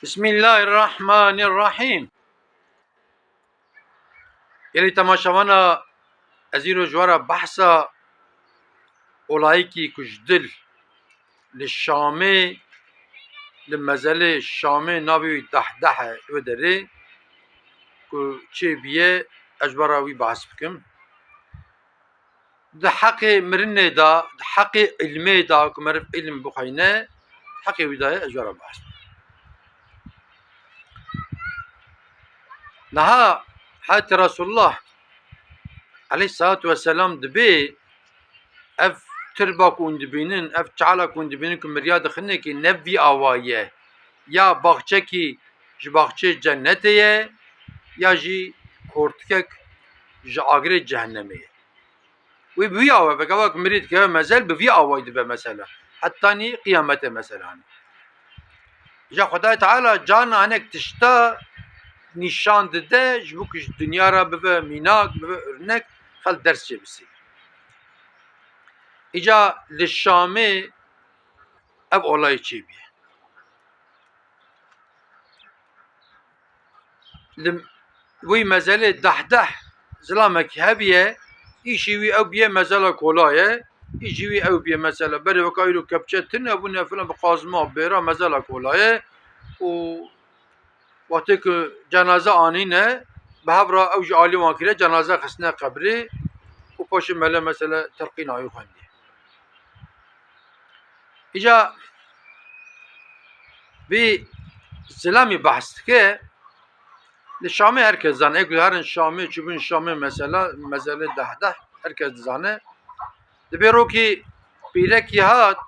Bismillahirrahmanirrahim. Gelê temaşavana ez îro ji wara behsa olayekî ku ji dil li Şamê li mezelê Şamê navê wî Dehdeh e li derê ku çê bûye ez ji bara wî behs bikim. Di heqê mirinê da, di heqê ilmê da ku meriv ilm bixwîne, heqê wî daye ez ji wara behs bikim. Niha Hazreti Resulullah aleyhissalatu vesselam dibe ev tirba ku hûn dibînin, ev çala ku hûn dibînin ku mirya dixine ki ne vî awayî ye, ya baxçekî ji baxçê cennetê ye ya jî kortikek ji agirê cehennemê ye. Wê bi wî awa vekeva ku mirî dikeve mezel bi vî awayî dibe mesela. Hettanî qîyametê mesela. Ja Xwedayê Teala cana hinek tişta nîşan dide ji bo ku ji dunya re bibe mînak, bibe örnek, xelk ders çê bisî. Îca li Şamê ev olayê çê bûye. Li wî mezelê Dehdeh zilamekî hebiye, îşî wî ew bûye mezela kola ye, îşî wî ew bûye mesela berê weka îro kepçe tune bûne filan bi qazma bêra mezela kola ye û wextê ku cenaze anîne bi hev re ew ji alî wan kiriye cenaze xistine qebrê û paşê mele mesela telqîn awî xwendiye. Îca vê zilamê behs dike li Şamê herkes zane. Ê ku herin Şamê çûbûn Şamê mesela mezelê Dehdeh herkes dizane. Dibe rokê pîrekî hat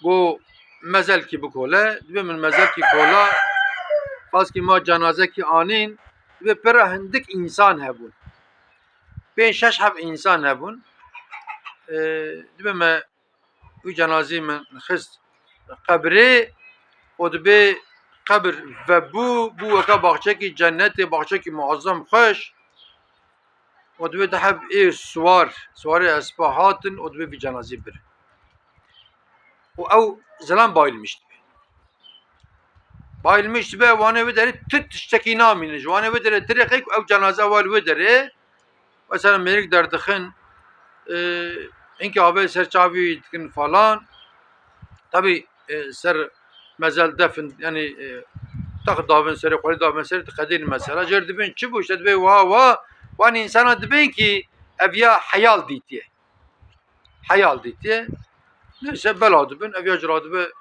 got mezelkî bikole, dibe min mezelkî kola xwaskî ma cenazekî anîn, dibe pire hindik însan hebûn. Pênc şeş hev însan hebûn. Dibe me wî cenazeyê min xist qebrê û dibe qebir vebû bû weka baxçekî cennetê, baxçekî muazzam xweş û dibe di hev ê swarê espa hatin û dibe vî cenazeyê birin. û ew zilam bayılmış dibe. Bayılmış dibe wanê wê derê tir tiştekî namîne. Ji wanê wê derê tirê ku ew cenaze wa li wê derê mesela mêrik derdixin hinkî avê ser çavê dikin falan. Tabii ser mezel defin yani tak davin serê xwedî davin serê diqedîn mesela jêr dibin çi bû işte dibe wan însana dibin ki ev ya heyal dîtiye. Heyal dîtiye. Neyse bela dibin ev ya jî radibe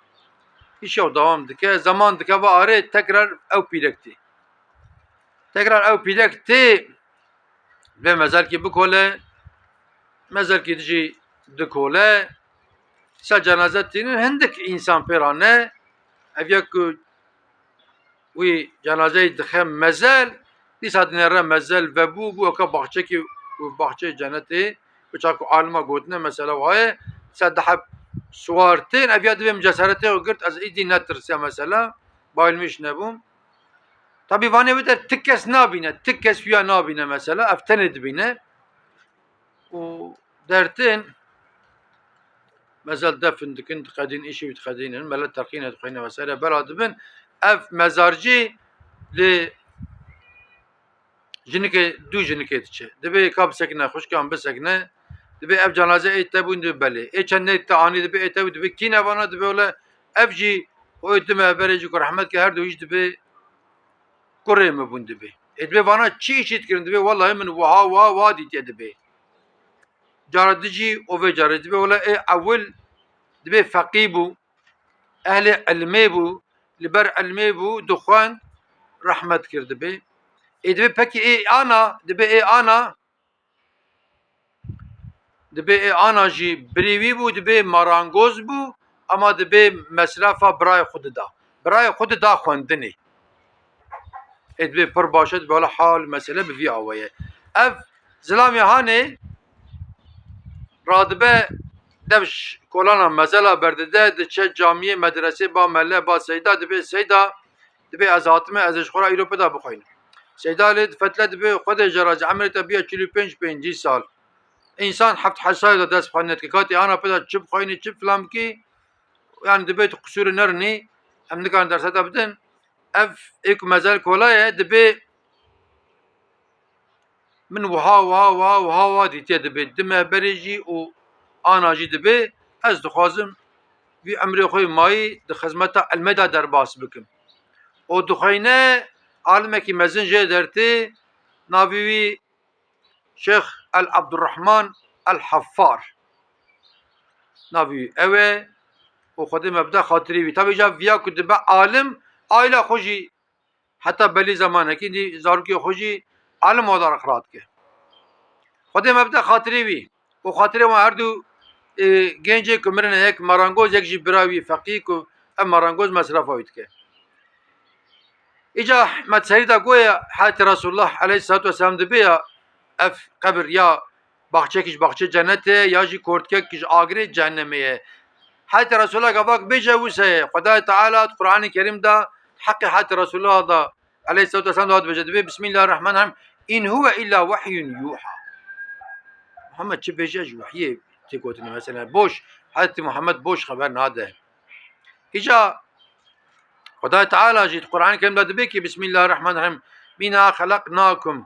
îşew devam dike, zaman dikeve arê tekrar ew pîrek tê. Tekrar ew pîrek tê vê mezelkî bikole, mezelkî dijî dikole, dîsa cenaze tînin hindik însan pêra ne, ev ya ku wî cenazeyê dixe mezel, dîsa dinêre mezel vebû bû weka baxçekî baxçeyê cennetê, biça ku alîma gotine mesela waye, dîsa diheb swar tên, ev ya dibe min cesaretê xwe girt ez îdî netirsiya mesela, bayılmış nebûm. Tabii wanê wê der tik kes nabîne, tik kes wîya nabîne mesela, ev tenê dibîne û dertên mezel defin dikin, diqedîn îşî wî diqedînin, mele telqînê dixwîne vesaire bela dibin, ev mezarcî li jinikê dû jinikê diçe. Dibe ka bisekine, xwişkan bisekine, dibe ev cenaze ê te bûn dibe belê. Ê çendê te anî dibe ê te bû dibe kî nevana dibe wele ev jî oy dime berê jî ku rehmet ke her du hîç dibe kurê me bûn dibe. Ê dibe vana çi îşî dikirin dibe wallahi min wa dîtiye dibe. Cara dijî o vê carê dibe wele ê ewil dibe feqî bû, ehlê ilmê bû, li ber ilmê bû dixwend rehmet kir dibe. Ê dibe pekî ê ana dibe ê ana dibe ê ana jî birêvî bû dibe marangoz bû ama dibe mesrefa birayê xwe dida. Birayê xwe dida xwendinê. Ê dibe pir baş e dibe wele hal mesele bi vî awayê. Ev zilamê hanê radibe dev kolana mezela berdide diçe camiyê medresê ba melle ba seyda dibe seyda dibe ez hatime ez ji xwe re îro peda bixwînim. Seyda lê fetle dibe xwedê jera ji emirê te biya 45 sal. İnsan heft hesayê de dest bixwe netke katê ana peda çi bixwînî çi filan bikî yani dibe tu qusûrê nerinî em nikarin derseta bidin اف ایک مزل کولایه دبی من وها دیتی دبی دمه بریجی و آناجی دبی از دخوازم وی امری خوی مایی د خدمت المدا در باس بکم او دخینه عالمه کی مزن جه درتی ناوی شیخ عبدالرحمن الحفار ناوی اوه و خود مبدا خاطری وی تابی جا ویا کتبه عالم آیلا خوشی حتی بلی زمانه کی دی زارکی خوشی عالم وادار اخراد که خود مبدا خاطری وی و خاطری و هر دو گنجه کمرن یک مرانگوز یک جی براوی فقیه کو ام مرانگوز مصرف هایت که ایجا احمد سریدا گویا حالت رسول الله علیه الصلاة والسلام دبیا اف قبر یا باغچه کش باغچه جنته یا جی کورتکه کش آگری جهنمیه حالت رسول الله گواک بجوسه خدای تعالی قرآن کریم دا حق حالت رسول الله دا علیه الصلاة والسلام دا بجدبه بسم الله الرحمن الرحیم این هو الا وحی یوحى محمد چه بجاج وحیه تقولني مثلا بوش حضرت محمد بوش خبر ناده إجا خدای تعالى جيت القرآن الكريم ده بيكي بسم الله الرحمن الرحيم منها خلقناكم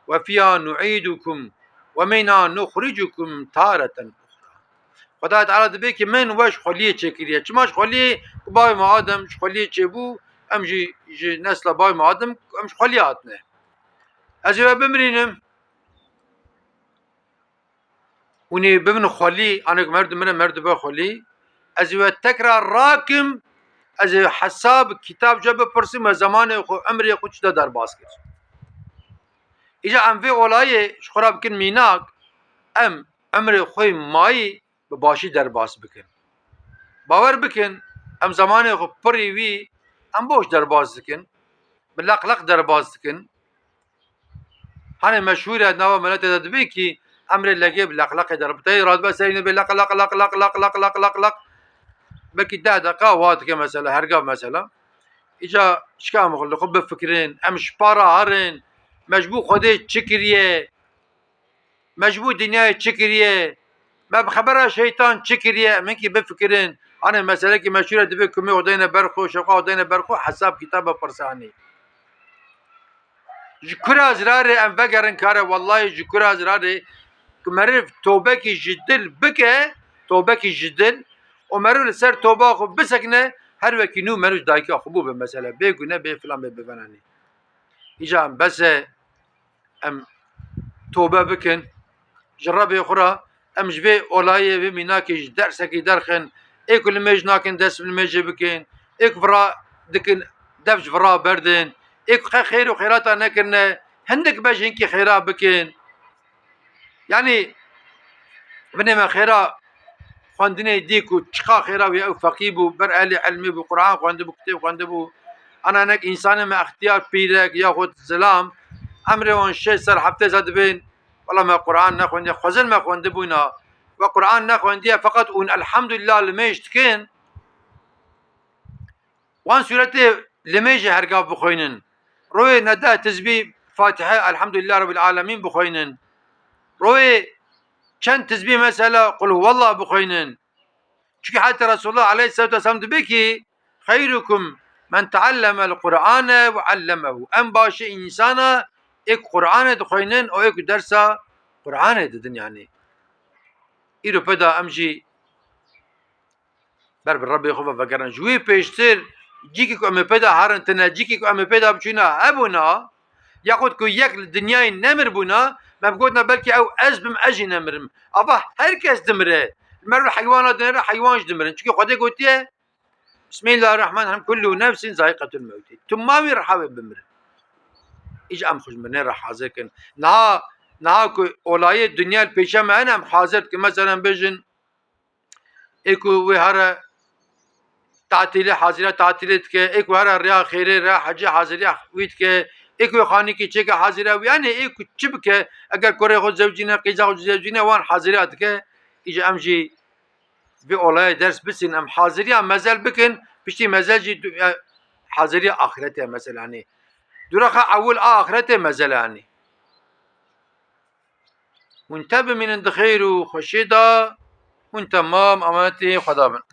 وفيها نعيدكم ومنها نخرجكم تارة أخرى خدای تعالى ده بيكي من وش خليه چكريه چماش خليه باي ما آدم خليه چبو ام جي نسل باي ما آدم ام خلياتنا أجي بمرينم وني بمن خلي أنا مرد بخلي أزي تكرار راكم أزي حساب كتاب جاب برسم زمان خو عمري خو ده در باس كر إجا أم في أولاي شخراب كن ميناك أم عمري خوي ماي بباشي در باس بكن باور بكن أم زمان خو بري وي أم بوش در باس بكن بلق در باس بكن هاني مشهورة نوا ملات تدبيكي امر لقيب لق دربتي راد بس بلق لق بكي ده دقا وات كمثلا هرقا مثلا اجا شكا مخلقو بفكرين امش بارا هرن مجبو خودي تشكريه مجبو دنيا تشكريه ما بخبرها شيطان تشكريه منكي بفكرين انا مسألة كي مشهورة دبيكم ودينا برخو شقا ودينا برخو حساب كتابة برساني جكرا زراري ام فقرن كاره والله جكرا زراري مرف توبه کی جدل بکه توبه کی جدل و مرو لسر توبه خو بسکنه هر وکی نو مرو دایکا خوبو به مثلا بگونه به فلان به بفنانی ایجا بس ام توبه بکن جرب اخرى ام جبه اولای و میناکی درس کی درخن اكل مج ناكن دس المج بكين اك فرا دكن دفج فرا بردن اك خير وخيرات نكن هندك باش هنكي خيرا بكين يعني بنما خيرا خواندني ديكو تشقا خيرا ويا او فقيبو برالي علمي بالقران خواندبو كتاب خواندبو انا انك انسان ما اختيار بيدك ياخذ سلام امري وان شيء سر حتى زاد بين والله ما قران نخوندي خزن ما خواندبونا وقران نخوندي فقط ان الحمد لله لميشتكن وان سورتي لميجي هرقاب بخوينن روي ندا تسبيح فاتحه الحمد لله رب العالمين بخوينن روي كان تسبيح مثلا قل هو الله بخوينن çünkü حتى رسول الله عليه الصلاة والسلام دبيكي خيركم من تعلم القرآن وعلمه en başı insana ek Kur'an dخوينن o ek dersa Kur'an dedin yani İro peda amji ber Rabbi خوفا فكرنا جوي پیشتر جيكي کو ام پدا هرن تنا جيكي کو ام پدا بچونا ابونا ياخد کو یک دنیای نمر بونا ما بقولنا بلكي او ازبم اجي نمرم افا herkes دمره المرء حيوانات دمره حيوانش دمرن çünkü خدي قلتيه بسم الله الرحمن الرحيم كل نفس ذائقة الموت تمامي رحابة بمر ايش ام خوش من راح حاضر كن نها کو اولای دنیا پیشا ما انا حاضر که مثلا بجن اكو وهره تعطيل حاضره تعطيلت که اكو هره ريا خيره ريا حج حاضره ويت که اكو خاني کی چه حاضره يعني اكو چب که اگر کره خود زوجینا قیزا خود زوجینا وان حاضرات که ايش امجي في اولای درس بسن ام حاضريه مازال بكن بشتي مازال جي حاضريه اخرته مثلا يعني درخه اول اخرته مازال يعني وانتبه من الخير وخشيدا وانت مام امانتي خدامن